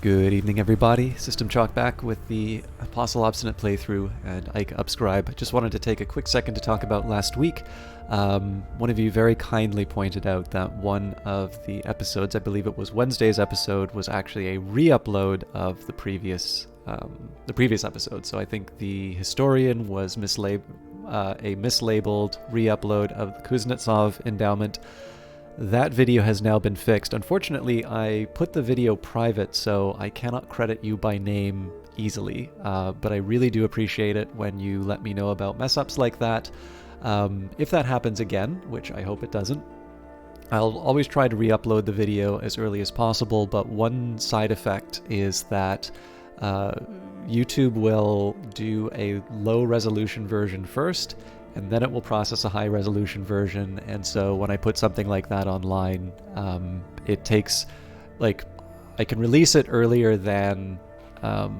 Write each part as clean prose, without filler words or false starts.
Good evening, everybody. System Chalk back with the Apostle Obsonate playthrough and Ike Upscribe. Just wanted to take a quick second to talk about last week. One of you very kindly pointed out that one of the episodes, I believe it was Wednesday's episode, was actually a re-upload of the previous episode. So I think the historian was a mislabeled re-upload of the Kuznetsov endowment. That video has now been fixed. Unfortunately, I put the video private, so I cannot credit you by name easily, but I really do appreciate it when you let me know about mess-ups like that. If that happens again, which I hope it doesn't, I'll always try to re-upload the video as early as possible, but one side effect is that YouTube will do a low-resolution version first, and then it will process a high-resolution version, and so when I put something like that online, it takes, I can release it earlier than I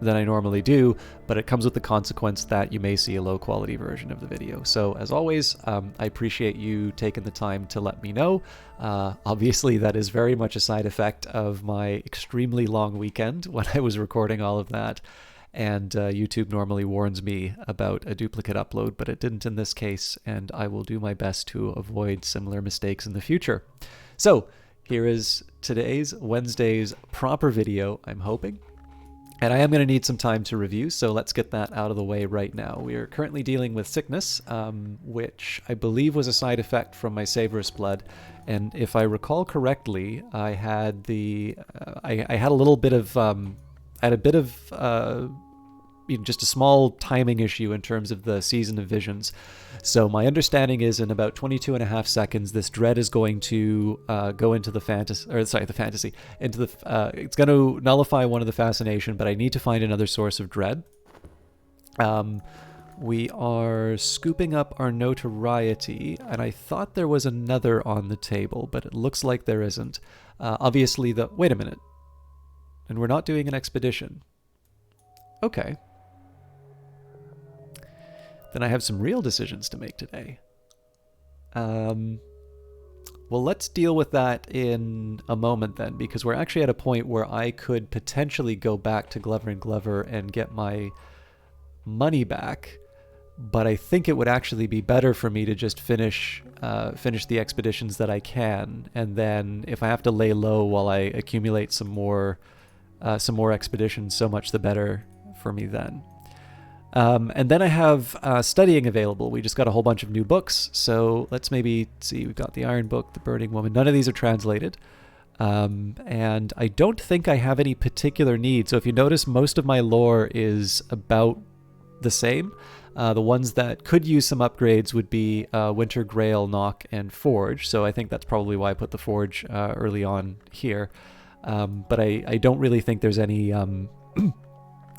normally do, but it comes with the consequence that you may see a low-quality version of the video. So, as always, I appreciate you taking the time to let me know. Obviously, that is very much a side effect of my extremely long weekend when I was recording all of that. And YouTube normally warns me about a duplicate upload, but it didn't in this case, and I will do my best to avoid similar mistakes in the future. So, here is Wednesday's proper video, I'm hoping. And I am going to need some time to review, so let's get that out of the way right now. We are currently dealing with sickness, which I believe was a side effect from my Savorous blood. And if I recall correctly, I had I had a little bit of... just a small timing issue in terms of the season of visions. So my understanding is in about 22 and a half seconds, this dread is going to go into the fantasy, it's going to nullify one of the fascination, but I need to find another source of dread. We are scooping up our notoriety, and I thought there was another on the table, but it looks like there isn't. Obviously wait a minute. And we're not doing an expedition. Okay. Then I have some real decisions to make today. Well, let's deal with that in a moment then, because we're actually at a point where I could potentially go back to Glover and Glover and get my money back, but I think it would actually be better for me to just finish the expeditions that I can, and then if I have to lay low while I accumulate some more expeditions, so much the better for me then. And then I have studying available. We just got a whole bunch of new books, so let's maybe see. We've got the Iron Book, the Burning Woman. None of these are translated. And I don't think I have any particular need. So if you notice, most of my lore is about the same. The ones that could use some upgrades would be Winter, Grail, Knock, and Forge. So I think that's probably why I put the Forge early on here. But I don't really think there's any...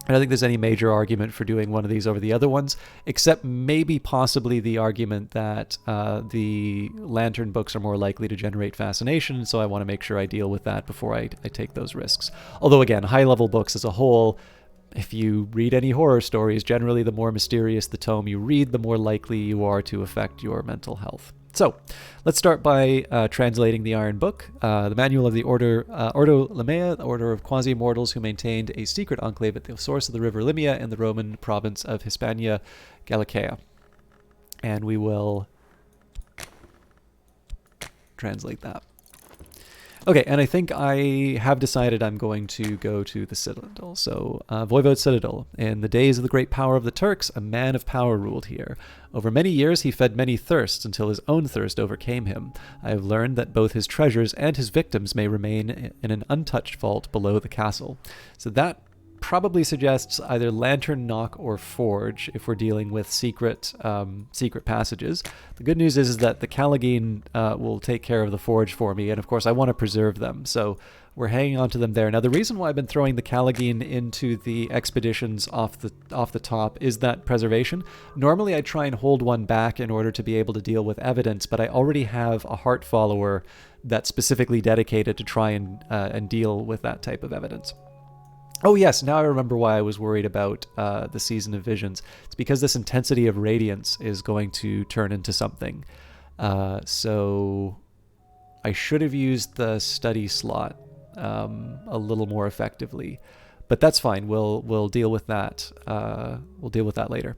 I don't think there's any major argument for doing one of these over the other ones, except maybe possibly the argument that the Lantern books are more likely to generate fascination, so I want to make sure I deal with that before I take those risks. Although again, high-level books as a whole, if you read any horror stories, generally the more mysterious the tome you read, the more likely you are to affect your mental health. So, let's start by translating the Iron Book, the manual of the Ordo Limea, the Order of Quasi-Immortals who maintained a secret enclave at the source of the river Limia in the Roman province of Hispania Gallicaea. And we will translate that. Okay, and I think I have decided I'm going to go to the Citadel. So, Voivode Citadel. In the days of the great power of the Turks, a man of power ruled here. Over many years he fed many thirsts until his own thirst overcame him. I have learned that both his treasures and his victims may remain in an untouched vault below the castle. So that probably suggests either Lantern, Knock, or Forge if we're dealing with secret passages. The good news is that the Callagine will take care of the Forge for me, and of course I want to preserve them, so we're hanging on to them there. Now the reason why I've been throwing the Callagine into the expeditions off the top is that preservation. Normally I try and hold one back in order to be able to deal with evidence, but I already have a heart follower that's specifically dedicated to try and deal with that type of evidence. Oh yes, now I remember why I was worried about the Season of Visions. It's because this intensity of radiance is going to turn into something. So I should have used the study slot a little more effectively. But that's fine. We'll deal with that. We'll deal with that later.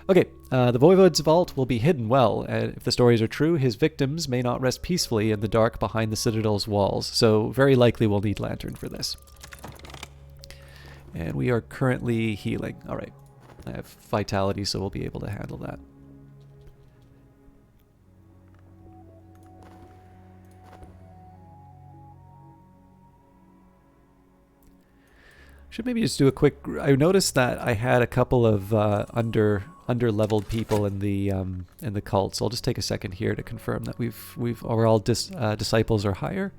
Okay, the Voivode's vault will be hidden well. If the stories are true, his victims may not rest peacefully in the dark behind the Citadel's walls, so very likely we'll need Lantern for this. And we are currently healing. All right, I have Vitality, so we'll be able to handle that. Should maybe just do a quick... I noticed that I had a couple of under-leveled people in the cult, so I'll just take a second here to confirm that we've overall disciples are higher.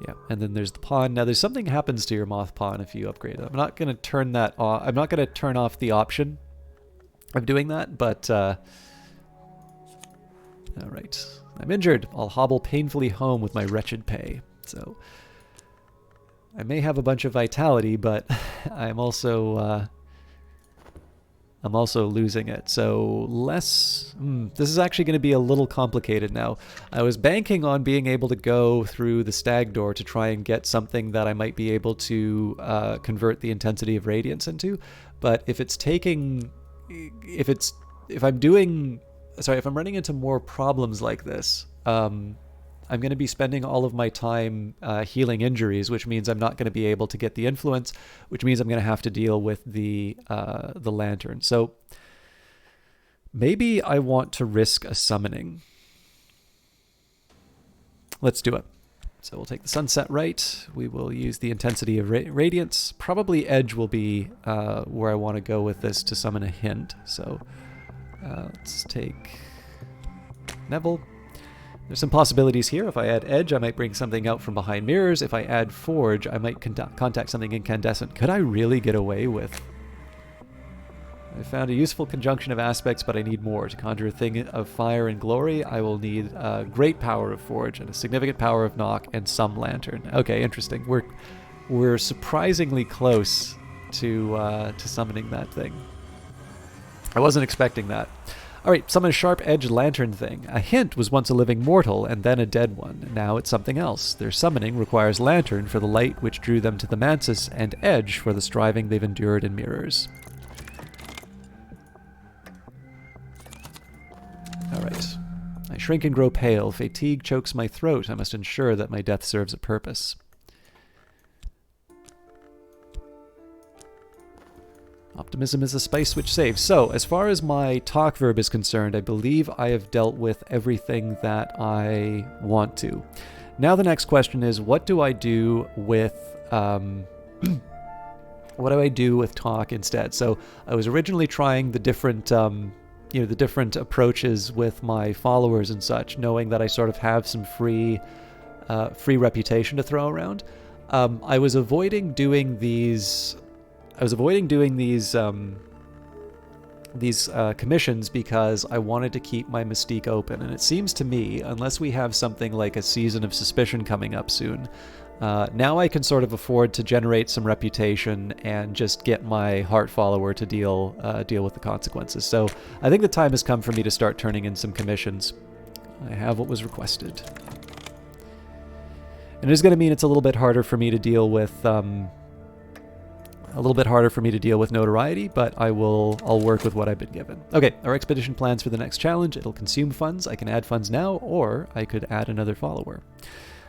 Yeah, and then there's the pawn. Now, there's something happens to your moth pawn if you upgrade it. I'm not going to turn that off. I'm not going to turn off the option of doing that, but all right. I'm injured. I'll hobble painfully home with my wretched pay. So I may have a bunch of vitality, but I'm also losing it. So less... this is actually going to be a little complicated now. I was banking on being able to go through the stag door to try and get something that I might be able to convert the intensity of radiance into. But if it's taking... If I'm running into more problems like this, I'm going to be spending all of my time healing injuries, which means I'm not going to be able to get the influence, which means I'm going to have to deal with the lantern. So maybe I want to risk a summoning. Let's do it. So we'll take the Sunset Rite. We will use the intensity of radiance. Probably Edge will be where I want to go with this to summon a hint. So let's take Neville. There's some possibilities here. If I add Edge, I might bring something out from behind mirrors. If I add Forge, I might contact something incandescent. Could I really get away with... I found a useful conjunction of aspects, but I need more. To conjure a thing of fire and glory, I will need a great power of Forge and a significant power of Knock and some Lantern. Okay, interesting. We're surprisingly close to summoning that thing. I wasn't expecting that. Alright, summon a sharp edged lantern thing. A hint was once a living mortal and then a dead one. Now it's something else. Their summoning requires lantern for the light which drew them to the mantis and edge for the striving they've endured in mirrors. Alright. I shrink and grow pale. Fatigue chokes my throat. I must ensure that my death serves a purpose. Optimism is the spice which saves. So, as far as my talk verb is concerned, I believe I have dealt with everything that I want to. Now the next question is, what do I do with what do I do with talk instead? So, I was originally trying the different the different approaches with my followers and such, knowing that I sort of have some free reputation to throw around. I was avoiding doing these commissions because I wanted to keep my mystique open. And it seems to me, unless we have something like a Season of Suspicion coming up soon, now I can sort of afford to generate some reputation and just get my heart follower to deal with the consequences. So I think the time has come for me to start turning in some commissions. I have what was requested. And it is going to mean it's a little bit harder for me to deal with notoriety, but I'll work with what I've been given. Okay, our expedition plans for the next challenge. It'll consume funds. I can add funds now, or I could add another follower.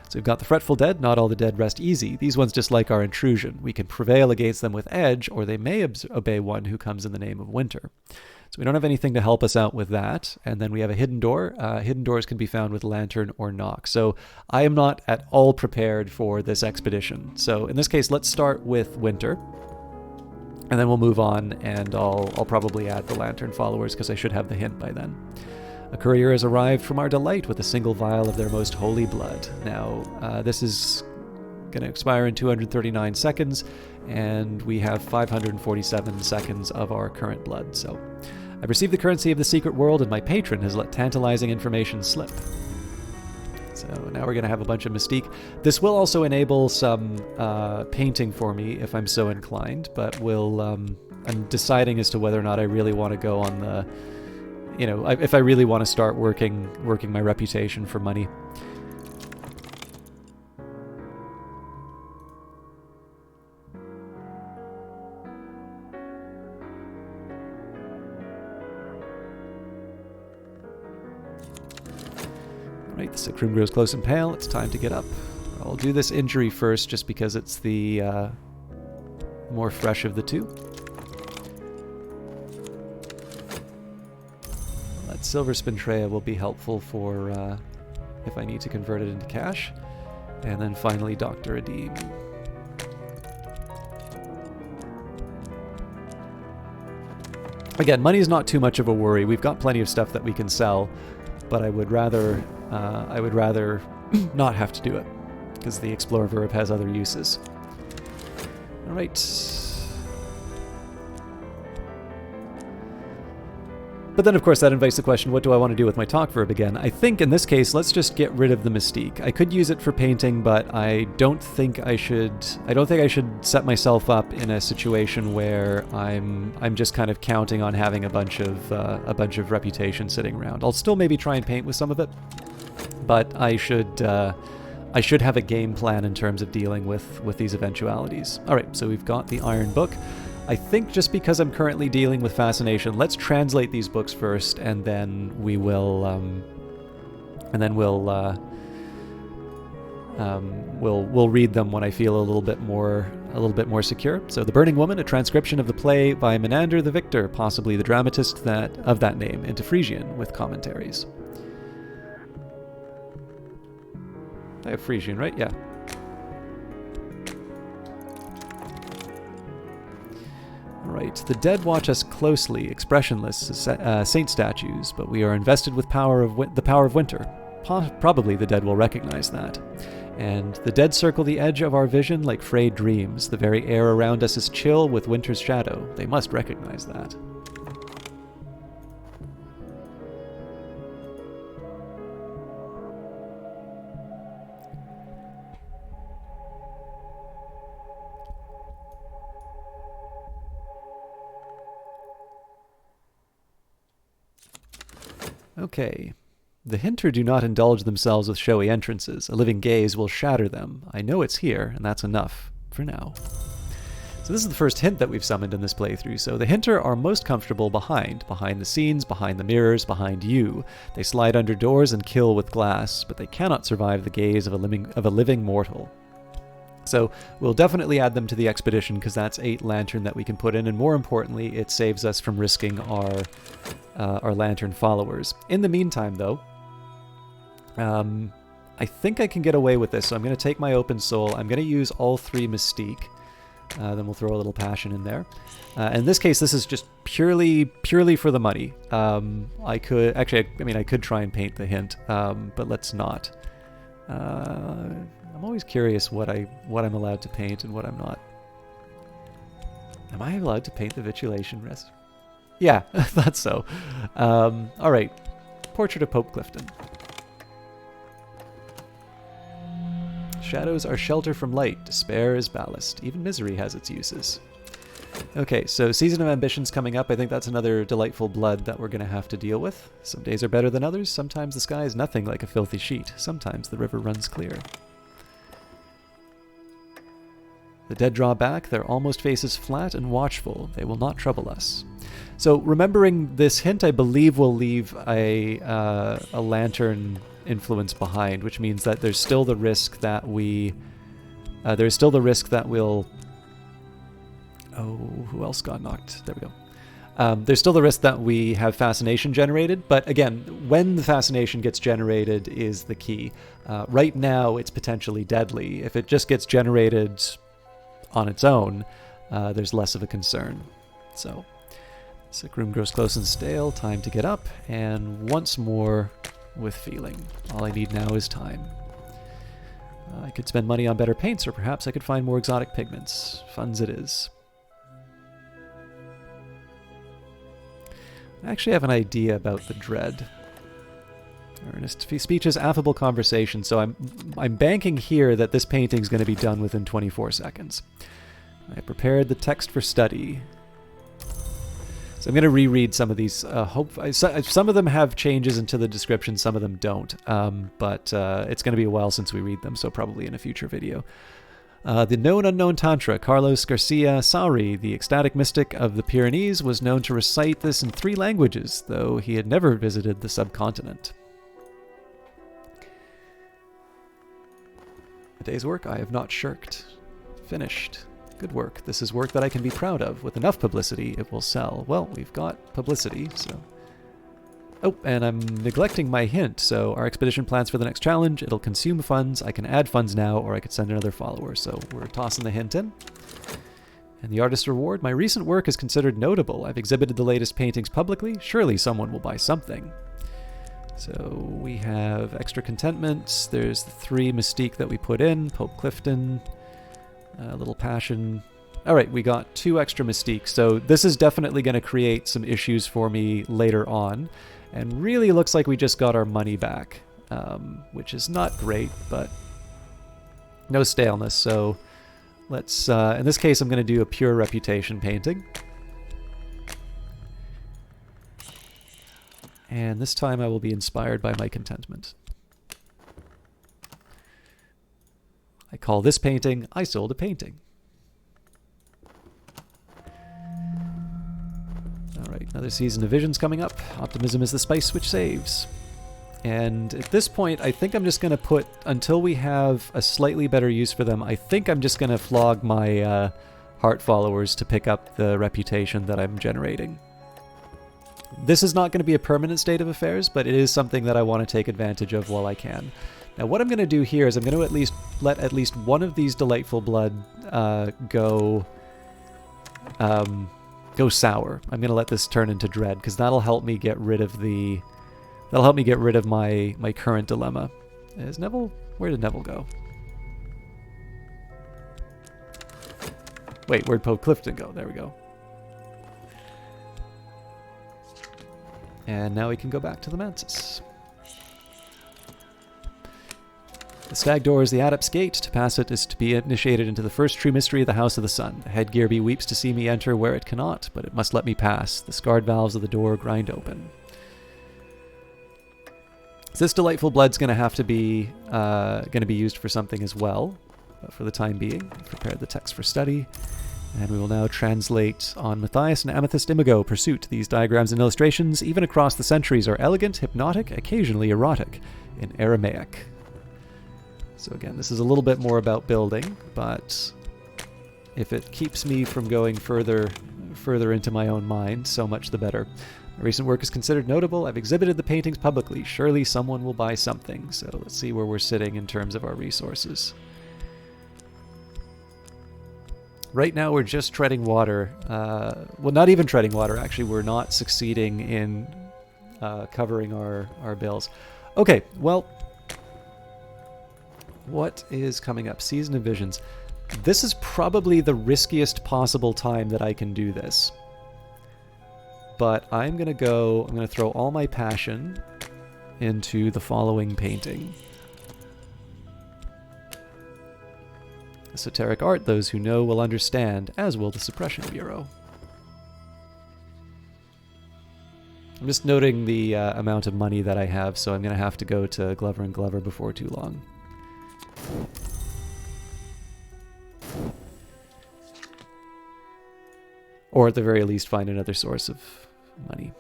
So we've got the Fretful Dead. Not all the dead rest easy. These ones dislike our intrusion. We can prevail against them with Edge, or they may obey one who comes in the name of Winter. So we don't have anything to help us out with that. And then we have a hidden door. Hidden doors can be found with Lantern or Knock. So I am not at all prepared for this expedition. So in this case, let's start with Winter. And then we'll move on, and I'll probably add the Lantern followers because I should have the hint by then. A courier has arrived from our delight with a single vial of their most holy blood. Now, this is going to expire in 239 seconds, and we have 547 seconds of our current blood. So, I've received the currency of the secret world, and my patron has let tantalizing information slip. So now we're going to have a bunch of mystique. This will also enable some painting for me if I'm so inclined, but I'm deciding as to whether or not I really want to go on the, if I really want to start working my reputation for money. Right, the sick room grows close and pale. It's time to get up. I'll do this injury first just because it's the more fresh of the two. That silver spintrea will be helpful for if I need to convert it into cash. And then finally Dr. Adim. Again, money is not too much of a worry. We've got plenty of stuff that we can sell, but I would rather not have to do it because the Explorer verb has other uses. All right. But then, of course, that invites the question, what do I want to do with my talk verb again? I think in this case, let's just get rid of the mystique. I could use it for painting, but I don't think I should set myself up in a situation where I'm just kind of counting on having a bunch of reputation sitting around. I'll still maybe try and paint with some of it, but I should have a game plan in terms of dealing with these eventualities. All right, so we've got the Iron Book. I think just because I'm currently dealing with fascination, let's translate these books first, and then we'll read them when I feel a little bit more secure. So, The Burning Woman, a transcription of the play by Menander the Victor, possibly the dramatist of that name, into Frisian with commentaries. I have Frisian, right? Yeah. Right. The dead watch us closely, expressionless saint statues, but we are invested with the power of winter. Probably the dead will recognize that. And the dead circle the edge of our vision like frayed dreams. The very air around us is chill with winter's shadow. They must recognize that. Okay. The hinter do not indulge themselves with showy entrances. A living gaze will shatter them. I know it's here, and that's enough for now. So this is the first hint that we've summoned in this playthrough. So the hinter are most comfortable behind the scenes, behind the mirrors, behind you. They slide under doors and kill with glass, but they cannot survive the gaze of a living mortal. So we'll definitely add them to the expedition because that's 8 lantern that we can put in, and more importantly, it saves us from risking our lantern followers. In the meantime, though, I think I can get away with this, so I'm going to take my open soul. I'm going to use all 3 mystique. Then we'll throw a little passion in there. In this case, this is just purely for the money. I could try and paint the hint, but let's not. I'm always curious what I'm allowed to paint and what I'm not. Am I allowed to paint the vitulation rest? Yeah, I thought so. All right, Portrait of Pope Clifton. Shadows are shelter from light. Despair is ballast. Even misery has its uses. Okay, so Season of Ambition's coming up. I think that's another delightful blood that we're going to have to deal with. Some days are better than others. Sometimes the sky is nothing like a filthy sheet. Sometimes the river runs clear. The dead draw back, their almost faces flat and watchful. They will not trouble us. So remembering this hint, I believe will leave a lantern influence behind, which means that there's still the risk that we'll... Oh, who else got knocked? There we go. There's still the risk that we have fascination generated, but again, when the fascination gets generated is the key. Right now, it's potentially deadly. If it just gets generated on its own, there's less of a concern. So, sick room grows close and stale, time to get up, and once more with feeling. All I need now is time. I could spend money on better paints, or perhaps I could find more exotic pigments. Funds it is. I actually have an idea about the dread. Earnest speeches, affable conversation. So I'm banking here that this painting is going to be done within 24 seconds. I prepared the text for study. So I'm going to reread some of these. Some of them have changes into the description, some of them don't. But it's going to be a while since we read them, so probably in a future video. The known unknown Tantra, Carlos Garcia Sauri, the ecstatic mystic of the Pyrenees, was known to recite this in 3 languages, though he had never visited the subcontinent. A day's work I have not shirked. Finished. Good work. This is work that I can be proud of. With enough publicity, it will sell. Well, we've got publicity, so... Oh, and I'm neglecting my hint. So our expedition plans for the next challenge. It'll consume funds. I can add funds now, or I could send another follower. So we're tossing the hint in. And the artist's reward. My recent work is considered notable. I've exhibited the latest paintings publicly. Surely someone will buy something. So we have extra contentment. There's the 3 mystique that we put in. Pope Clifton. A little passion. All right, we got 2 extra mystiques. So this is definitely going to create some issues for me later on. And really looks like we just got our money back, which is not great, but no staleness. So let's, in this case, I'm going to do a pure reputation painting. And this time I will be inspired by my contentment. I call this painting, I sold a painting. Alright, another season of visions coming up. Optimism is the spice which saves. And at this point, I think I'm just going to put, until we have a slightly better use for them, I think I'm just going to flog my heart followers to pick up the reputation that I'm generating. This is not going to be a permanent state of affairs, but it is something that I want to take advantage of while I can. Now what I'm going to do here is I'm going to at least let at least one of these delightful blood go sour. I'm going to let this turn into dread, because that'll help me get rid of the... That'll help me get rid of my current dilemma. Is Neville... Where did Neville go? Wait, where'd Pope Clifton go? There we go. And now we can go back to the Mantis. The stag door is the Adept's Gate. To pass it is to be initiated into the first true mystery of the House of the Sun. The headgear weeps to see me enter where it cannot, but it must let me pass. The scarred valves of the door grind open. So this delightful blood's going to have to be used for something as well. But for the time being, prepare the text for study. And we will now translate on Matthias and Amethyst Imago Pursuit. These diagrams and illustrations, even across the centuries, are elegant, hypnotic, occasionally erotic, in Aramaic. So again, this is a little bit more about building, but if it keeps me from going further into my own mind, so much the better. My recent work is considered notable. I've exhibited the paintings publicly. Surely someone will buy something. So let's see where we're sitting in terms of our resources. Right now we're just treading water. Well, not even treading water, actually. We're not succeeding in covering our bills. Okay, well, what is coming up? Season of Visions. This is probably the riskiest possible time that I can do this. But I'm going to throw all my passion into the following painting. Esoteric art, those who know will understand, as will the Suppression Bureau. I'm just noting the amount of money that I have, so I'm going to have to go to Glover & Glover before too long. Or at the very least find another source of money.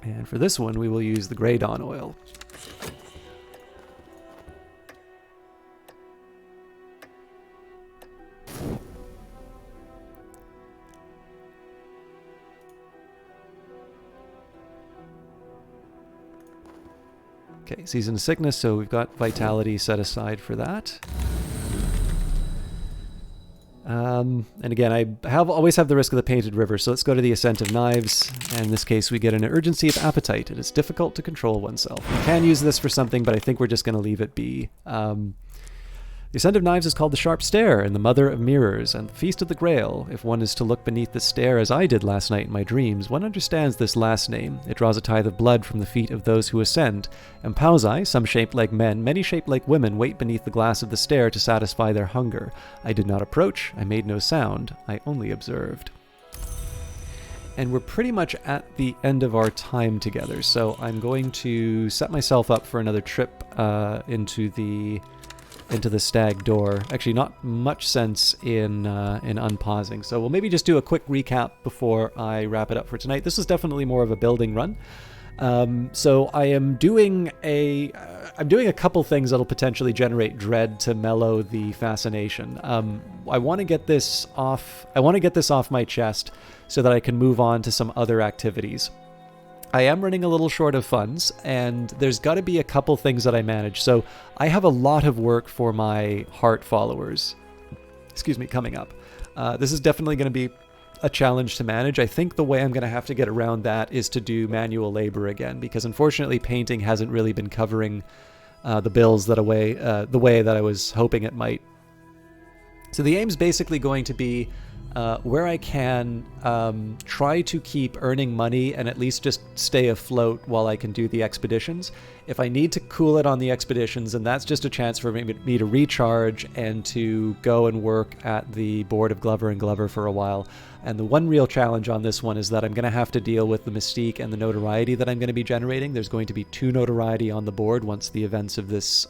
And for this one we will use the Grey Dawn oil. Okay, Season of Sickness, so we've got Vitality set aside for that. And again, I always have the risk of the Painted River, so let's go to the Ascent of Knives. And in this case, we get an Urgency of Appetite. It is difficult to control oneself. We can use this for something, but I think we're just going to leave it be. The Ascent of Knives is called the Sharp Stare and the Mother of Mirrors and the Feast of the Grail. If one is to look beneath the stare as I did last night in my dreams, one understands this last name. It draws a tithe of blood from the feet of those who ascend. And Pausai, some shaped like men, many shaped like women, wait beneath the glass of the stare to satisfy their hunger. I did not approach, I made no sound, I only observed. And we're pretty much at the end of our time together, so I'm going to set myself up for another trip into the stag door. Actually, not much sense in unpausing. So we'll maybe just do a quick recap before I wrap it up for tonight. This was definitely more of a building run. So I am doing I'm doing a couple things that'll potentially generate dread to mellow the fascination. I want to get this off. I want to get this off my chest so that I can move on to some other activities. I am running a little short of funds, and there's got to be a couple things that I manage. So I have a lot of work for my heart followers, coming up. This is definitely going to be a challenge to manage. I think the way I'm going to have to get around that is to do manual labor again, because unfortunately painting hasn't really been covering the bills the way that I was hoping it might. So the aim's basically going to be where I can try to keep earning money and at least just stay afloat while I can do the expeditions. If I need to cool it on the expeditions, and that's just a chance for me to recharge and to go and work at the board of Glover and Glover for a while. And the one real challenge on this one is that I'm going to have to deal with the mystique and the notoriety that I'm going to be generating. There's going to be 2 notoriety on the board once the events of this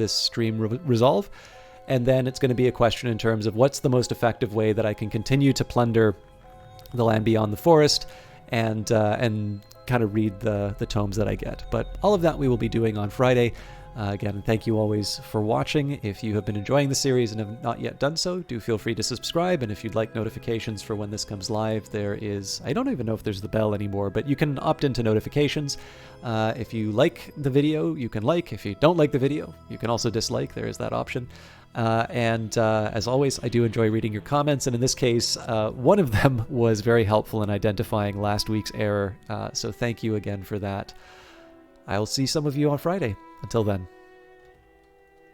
stream resolve. And then it's going to be a question in terms of what's the most effective way that I can continue to plunder the land beyond the forest and kind of read the tomes that I get. But all of that we will be doing on Friday. Again, thank you always for watching. If you have been enjoying the series and have not yet done so, do feel free to subscribe. And if you'd like notifications for when this comes live, there is, I don't even know if there's the bell anymore, but you can opt into notifications. If you like the video, you can like. If you don't like the video, you can also dislike. There is that option. As always, I do enjoy reading your comments, and in this case, one of them was very helpful in identifying last week's error, so thank you again for that. I'll see some of you on Friday. Until then.